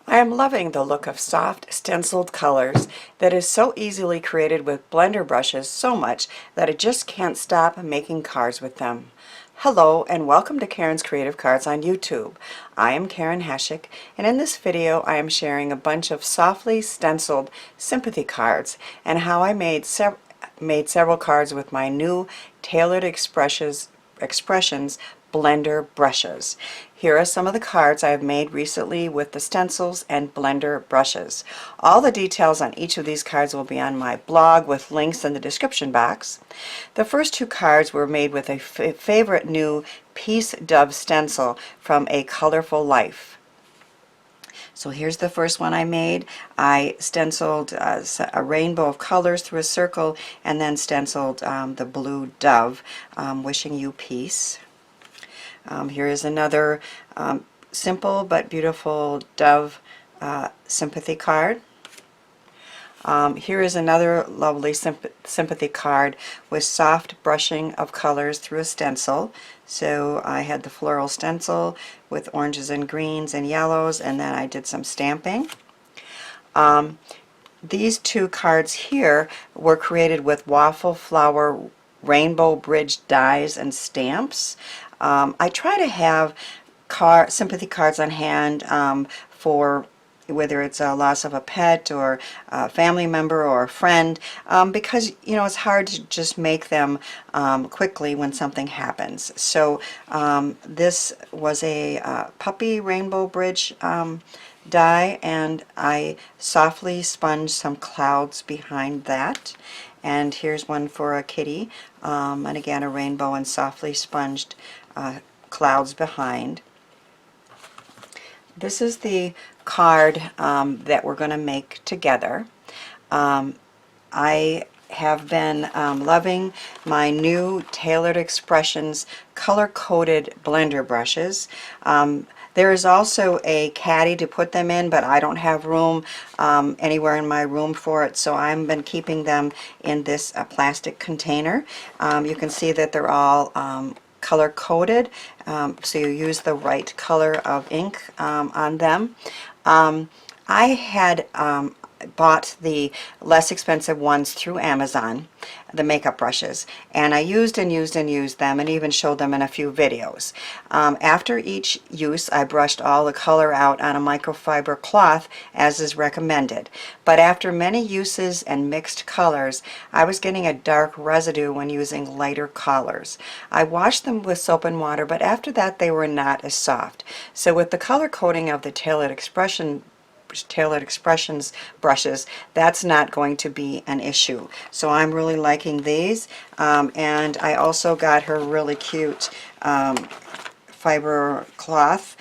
I am loving the look of soft stenciled colors that is so easily created with blender brushes so much that I just can't stop making cards with them. Hello and welcome to Karen's Creative Cards on YouTube. I am Karen Hashik, and in this video I am sharing a bunch of softly stenciled sympathy cards and how I made several cards with my new Tailored Expressions blender brushes. Here are some of the cards I have made recently with the stencils and blender brushes. All the details on each of these cards will be on my blog with links in the description box. The first two cards were made with a favorite new Peace Dove stencil from A Colorful Life. So here's the first one I made. I stenciled a rainbow of colors through a circle and then stenciled the blue dove, wishing you peace. Here is another simple but beautiful dove sympathy card. Here is another lovely sympathy card with soft brushing of colors through a stencil. So I had the floral stencil with oranges and greens and yellows, and then I did some stamping. These two cards here were created with waffle flower rainbow bridge dies and stamps. I try to have sympathy cards on hand for whether it's a loss of a pet or a family member or a friend, because it's hard to just make them quickly when something happens. So this was a puppy rainbow bridge die, and I softly sponged some clouds behind that. And here's one for a kitty, and again a rainbow and softly sponged clouds behind. This is the card that we're going to make together. I have been loving my new Tailored Expressions color-coded blender brushes. There is also a caddy to put them in, but I don't have room anywhere in my room for it, so I've been keeping them in this plastic container. You can see that they're all color coded, so you use the right color of ink on them. I had bought the less expensive ones through Amazon, the makeup brushes, and I used them and even showed them in a few videos. After each use I brushed all the color out on a microfiber cloth as is recommended, but after many uses and mixed colors I was getting a dark residue when using lighter colors. I washed them with soap and water, but after that they were not as soft. So with the color coding of the Tailored Expressions brushes, that's not going to be an issue. So I'm really liking these, and I also got her really cute fiber cloth,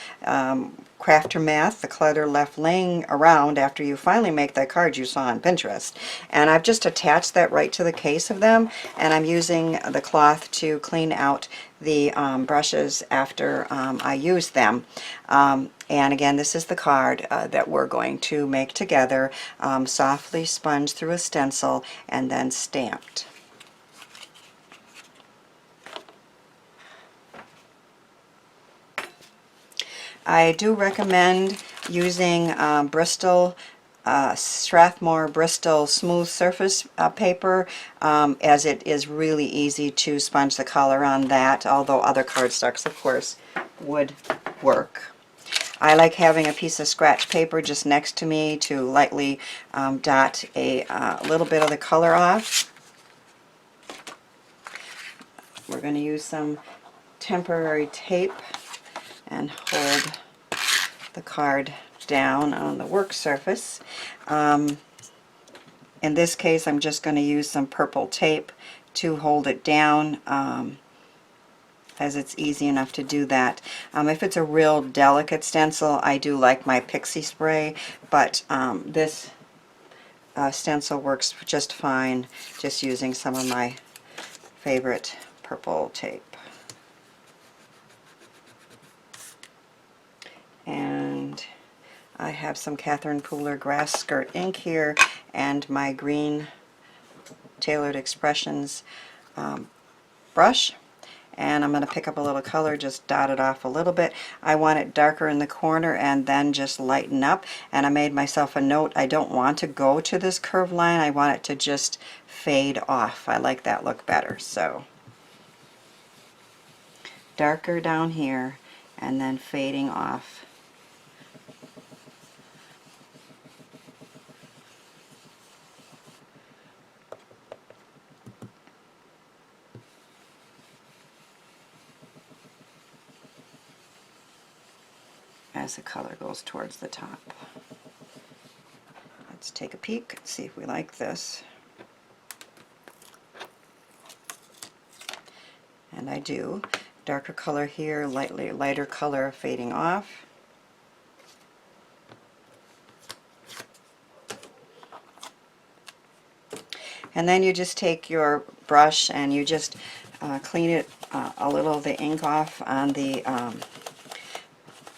Crafter Math, the clutter left laying around after you finally make that card you saw on Pinterest. And I've just attached that right to the case of them, and I'm using the cloth to clean out the brushes after I use them. And again, this is the card that we're going to make together, softly sponged through a stencil and then stamped. I do recommend using Bristol, Strathmore Bristol smooth surface paper, as it is really easy to sponge the color on that, although other cardstocks of course would work. I like having a piece of scratch paper just next to me to lightly dot a little bit of the color off. We're going to use some temporary tape and hold the card down on the work surface. In this case I'm just going to use some purple tape to hold it down, as it's easy enough to do that. If it's a real delicate stencil I do like my pixie spray, but this stencil works just fine just using some of my favorite purple tape. And I have some Catherine Pooler grass skirt ink here and my green Tailored Expressions brush, and I'm going to pick up a little color, just dot it off a little bit. I want it darker in the corner and then just lighten up, and I made myself a note. I don't want to go to this curved line. I want it to just fade off. I like that look better. So darker down here and then fading off. As the color goes towards the top. Let's take a peek and see if we like this. And I do. Darker color here, lighter color fading off. And then you just take your brush and you just clean it a little of the ink off on the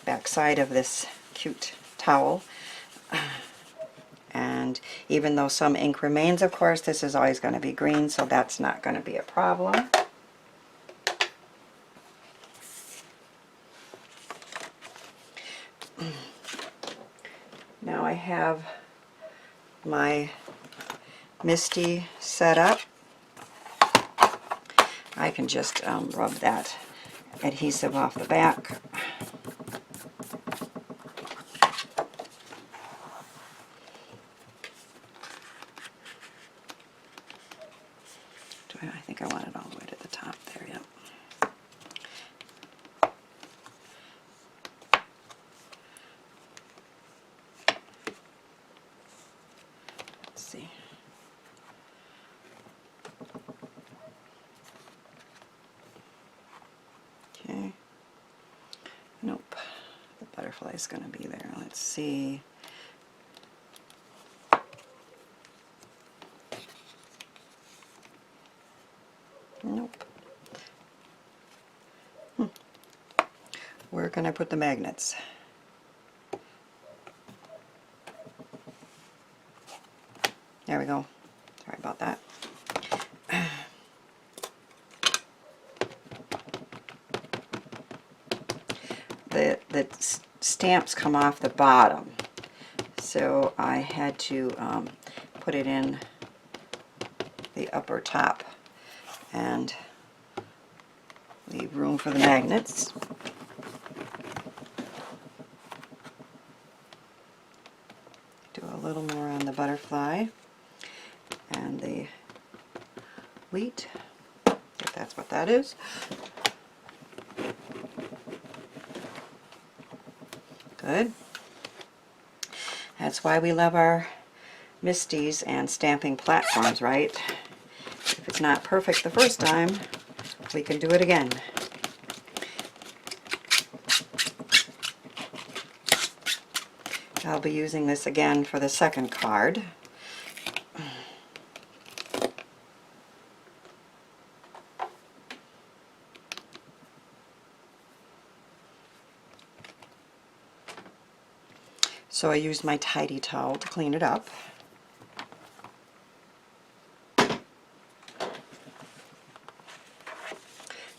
back side of this cute towel. And even though some ink remains, of course, this is always going to be green, so that's not going to be a problem. Now I have my MISTI set up. I can just rub that adhesive off the back. I think I want it all the way to the top there, yep. Let's see. Okay. Nope. The butterfly's going to be there. Let's see. Nope. Where can I put the magnets? There we go. Sorry about that. The stamps come off the bottom, so I had to put it in the upper top and leave room for the magnets. Do a little more on the butterfly and the wheat, if that's what that is. Good. That's why we love our MISTIs and stamping platforms, right? If it's not perfect the first time, we can do it again. I'll be using this again for the second card. So I used my tidy towel to clean it up.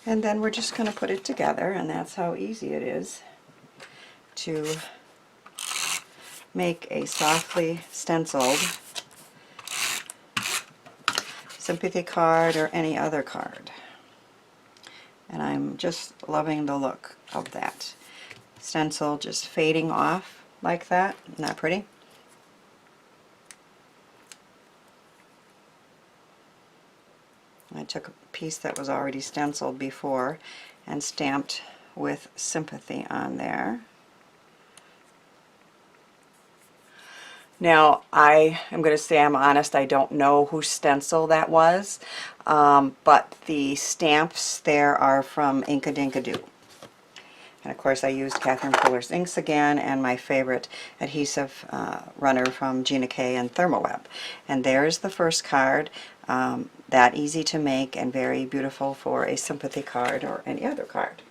And then we're just going to put it together, and that's how easy it is to make a softly stenciled Sympathy card or any other card. And I'm just loving the look of that stencil just fading off like that. Isn't that pretty? I took a piece that was already stenciled before and stamped with Sympathy on there. Now, I am going to say I'm honest, I don't know whose stencil that was, but the stamps there are from Inkadinkado. And of course I used Catherine Fuller's inks again, and my favorite adhesive runner from Gina and Therm. And there's the first card, that easy to make and very beautiful for a Sympathy card or any other card.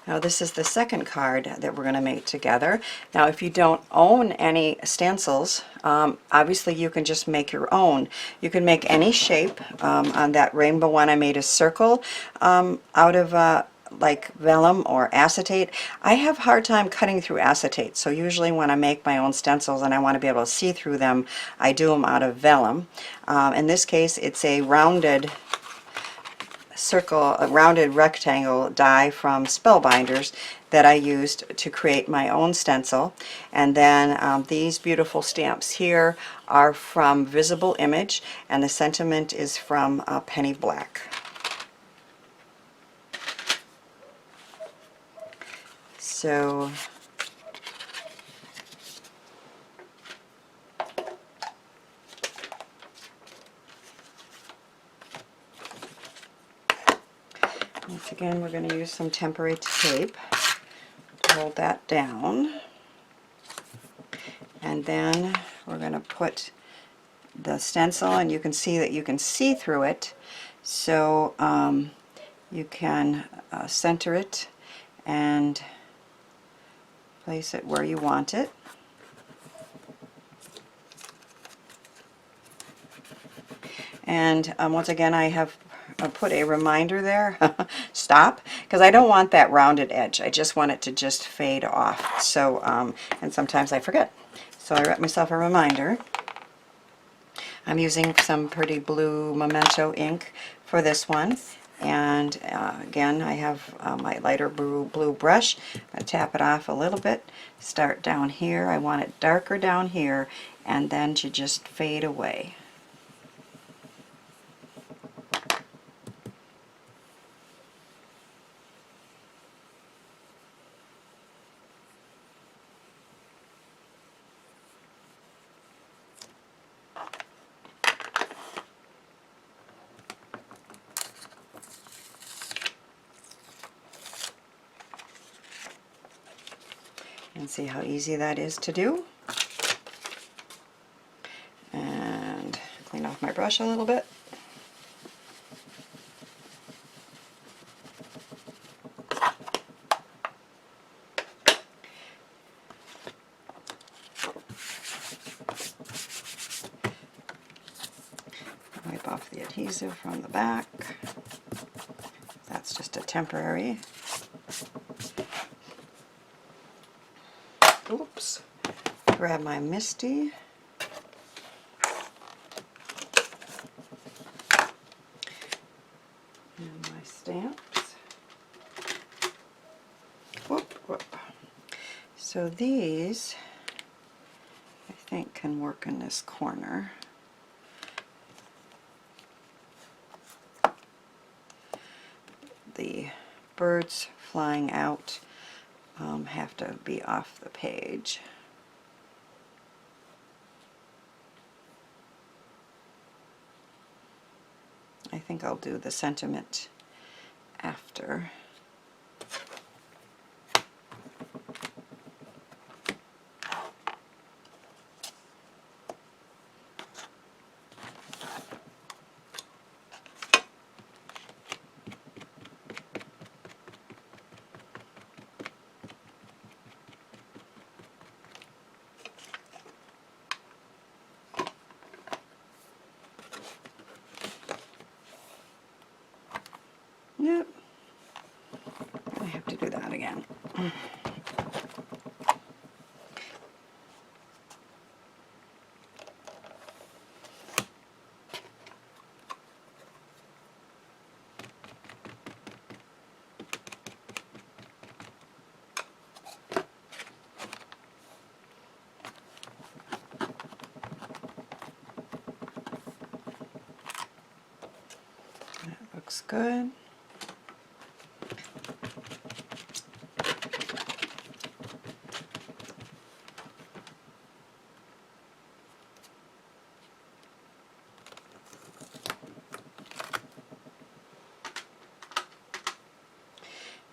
Now this is the second card that we're going to make together. Now if you don't own any stencils, obviously you can just make your own. You can make any shape. On that rainbow one I made a circle out of like vellum or acetate. I have a hard time cutting through acetate, so usually when I make my own stencils and I want to be able to see through them, I do them out of vellum. In this case it's a rounded circle, a rounded rectangle die from Spellbinders that I used to create my own stencil. And then these beautiful stamps here are from Visible Image, and the sentiment is from Penny Black. So once again, we're going to use some temporary tape to hold that down. And then we're going to put the stencil, and you can see that you can see through it. So you can center it and place it where you want it. And once again, I have put a reminder there, stop, because I don't want that rounded edge. I just want it to just fade off. So, and sometimes I forget. So I write myself a reminder. I'm using some pretty blue Memento ink for this one. And again, I have my lighter blue brush. I tap it off a little bit, start down here. I want it darker down here, and then to just fade away. And see how easy that is to do. And clean off my brush a little bit. Wipe off the adhesive from the back. That's just a temporary. Oops. Grab my MISTI. And my stamps. Whoop, whoop. So these, I think, can work in this corner. The birds flying out have to be off the page. I think I'll do the sentiment after. Yep, I have to do that again. That looks good.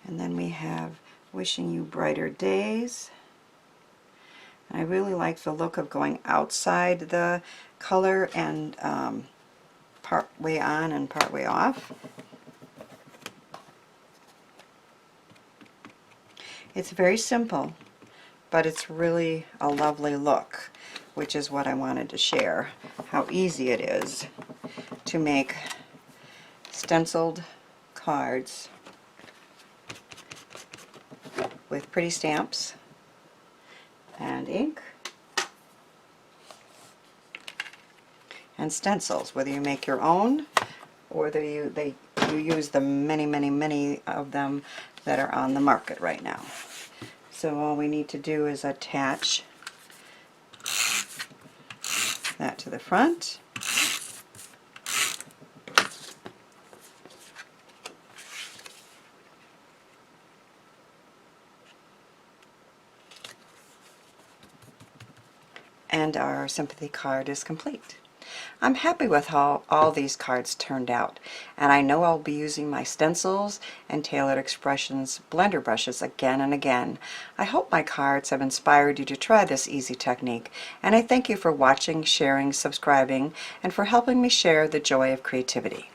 And then we have Wishing You Brighter Days. I really like the look of going outside the color and part way on and part way off. It's very simple, but it's really a lovely look, which is what I wanted to share, how easy it is to make stenciled cards with pretty stamps and ink and stencils, whether you make your own or whether you use the many of them that are on the market right now. So all we need to do is attach that to the front. And our sympathy card is complete. I'm happy with how all these cards turned out, and I know I'll be using my stencils and Tailored Expressions blender brushes again and again. I hope my cards have inspired you to try this easy technique, and I thank you for watching, sharing, subscribing, and for helping me share the joy of creativity.